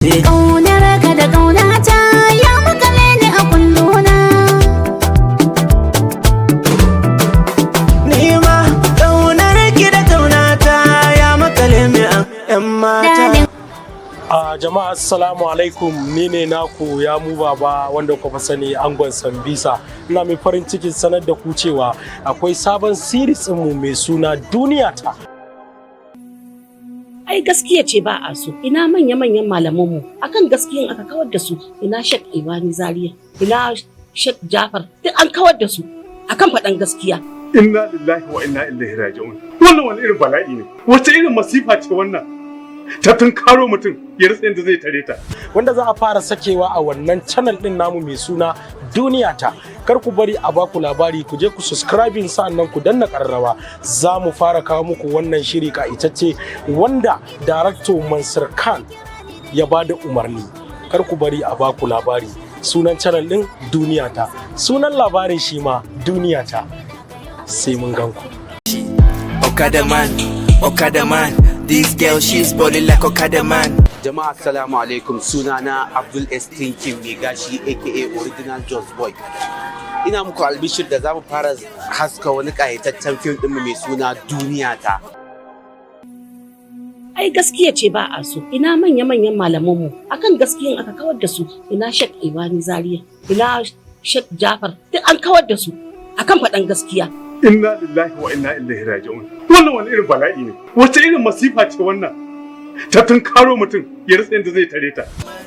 Ƙaunar ka da ƙaunata ya makale ni a kulluna. Ni ma ƙaunar ki da ƙaunata ya makale ni a 'yan mata. Jama'a assalamu alaikum, ni ne naku yamu baba wanda kuka sani angon Sambisa. Ina mai farin cikin sanar da ku cewa akwai sabon series mu mai suna Duniyata. Ai gaskiya ce ba a so. Ina manya-manyan malamanmu akan gaskiyan aka kawar da su. Ina Sheikh Ibani Zaria, ina Sheikh Jafar, duk an kawar da su akan faɗan gaskiya. Inna lillahi wa inna ilaihi raji'un. Wannan wani irin bala'i ne? Wace irin masifa ce wannan? Ta tunkaro mutum ya rasa yadda zai tare ta. Wanda za a fara sakewa a wannan channel din namu mai suna Duniyata. Kar ku bari a baku labari, ku je ku subscribing sa'annan ku danna ƙararrawa. Za mu fara kawo muku wannan shiri ka'itacce wanda Director Mansur Khan ya ba da umarni. Kar ku bari a baku labari. Sunan channel din Duniyata. Sunan labarin shi ma Duniyata. Sai mun gan ku. Okada man, this girl she's body like Okada man. Jama'a assalamu alaikum, sunana Abdul S Thinkin mai gashi aka original Just Boy. Ina muku albishir da zamu fara haska wani kayataccen fim din mai suna Duniyata. Ai gaskiya ce ba a so. Ina manya-manyan malamanmu akan gaskiyan aka kawar da su. Ina Sheikh Ibani Zaria, ina Sheikh Jafar, duk an kawar da su akan faɗan gaskiya. Inna lillahi wa inna ilaihi raji'un. Wannan wani irin bala'i ne? Wace irin masifa ce wannan? Ta tunkaro mutum ya rasa yadda zai tare ta.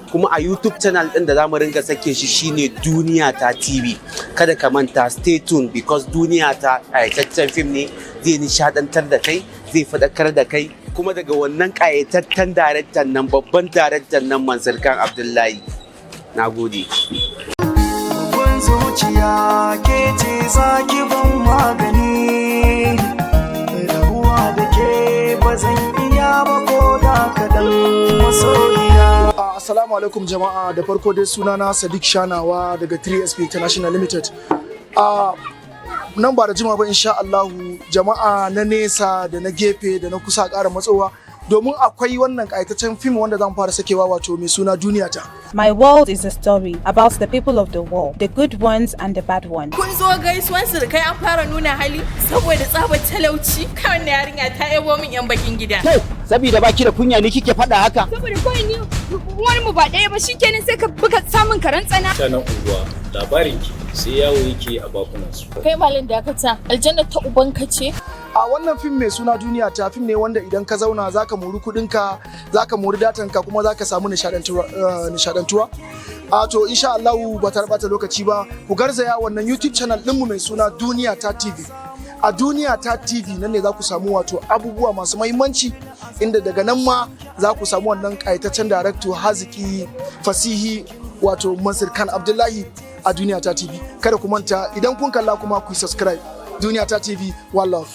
Kuma a YouTube channel din da zamu ringa sake shi shine Duniyata TV. Kada ka manta, stay tuned because Duniyata kayataccen fim ne, zai nishadantar da kai, zai faɗakar da kai. Kuma daga wannan kayataccen daraktan nan, babban daraktan nan Mansur Khan Abdullahi. Nagode. Zuciya ke ce zaki ban magani, rabuwa da ke ba zan iya ba ko da kaɗan masoyiya. Assalamu alaikum jama'a, da farko dai sunana Sadiq Shanawa daga 3SP International Limited. Nan ba da jima ba insha Allahu jama'a na nesa da na gefe da na kusa ƙara matsowa, domin akwai wannan ƙayataccen fim wanda zan fara sakewa wato mai suna Duniyata. My world is a story about the people of the world, the good ones and the bad ones. Kun zo gaisuwan surukai an fara nuna hali saboda tsabar talauci. Kawai yarinya ta yabo min yan bakin gida. Saboda baki da kunya ne kike faɗa haka? Saboda kawai ni uwar mu ba ɗaya ba, shikenan sai ka buga samun karan tsana. Sanan unguwa labarin ki sai yawo yake a bakunan su. Kai malin dakata, aljanna ta ubanka ce. A wannan fim mai suna Duniyata fim ne wanda idan ka zauna zaka mori kudinka, zaka mori datanka, kuma zaka samu nishadantuwa. To insha Allah ba ta bata lokaci ba, ku garzaya wannan YouTube channel ɗinmu mai suna Duniyata TV. A Duniyata TV nan ne za ku samu wato abubuwa masu mahimmanci, inda daga nan ma za ku samu wannan ƙayataccen director haziki fasihi wato Mansur Khan Abdullahi a Duniyata TV. Kada ku manta, idan kun kalla kuma ku subscribe. Duniyata TV, one love.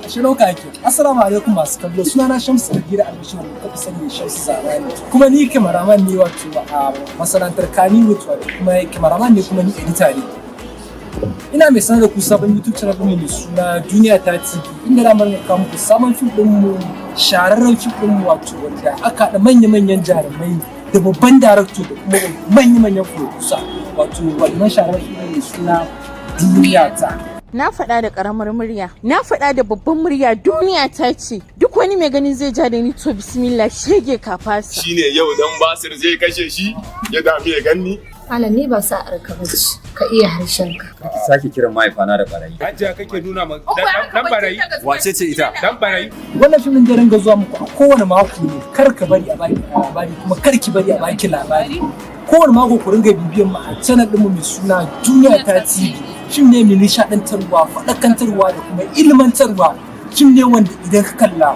Shirin kake. Assalamu alaikum masu kallo, sunana Shamsu da Gira Albishir da kafa sani Shamsu Zamani. Kuma ni kameraman ne wato a masana'antar Kannywood, wato kuma kameraman ne kuma ni editor ne. Ina mai sanar da ku sabon YouTube channel ɗin mai suna Duniyata TV, inda za mu kawo muku sabon fim ɗin mu, shahararren fim ɗin mu wato wanda aka haɗa manya-manyan jarumai da babban director da kuma manya-manyan producer, wato wannan shahararren fim ɗin mai suna Duniyata. Na faɗa da ƙaramar murya, na faɗa da babban murya, duniya ta ce. Duk wani mai ganin zai ja da ni to bismillah shege ka fasa. Shine yau dan Basir zai kashe shi ya dami ya ganni. Malam ni ba sa'ar ka bace, ka iya harshen ka. Sake kiran mahaifana da barayi. Hajiya kake nuna ma dan barayi. Wace ce ita? Dan barayi. Wannan filmin da ringa zuwa muku a kowane mako ne, kar ka bari a baki labari, kuma kar ki bari a baki labari. Kowane mako ku ringa bibiyan mu a channel ɗinmu mai suna Duniyata TV. Fim ne mai nishaɗantarwa, faɗakantarwa da kuma ilmantarwa. Fim ne wanda idan ka kalla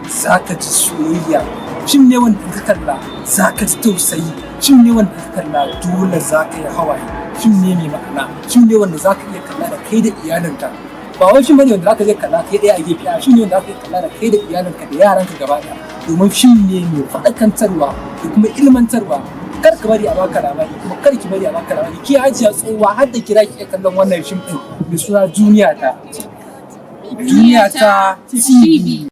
za ka ji soyayya. Fim ne wanda idan ka kalla za ka ji tausayi. Fim ne wanda ka kalla dole za ka yi hawaye. Fim ne mai ma'ana. Fim ne wanda za ka iya kalla da kai da iyalinka. Ba wai fim bane wanda za ka je kalla kai ɗaya a gefe, a fim ne wanda za ka iya kalla da kai da iyalinka da yaranka gaba ɗaya. Domin fim ne mai faɗakantarwa da kuma ilmantarwa. Kar ka bari a baka labari, kuma kar ki bari a baka labari. Ki hajiya tsohuwa har da kira ki kallon wannan fim din mai suna Duniyata. Duniyata TV.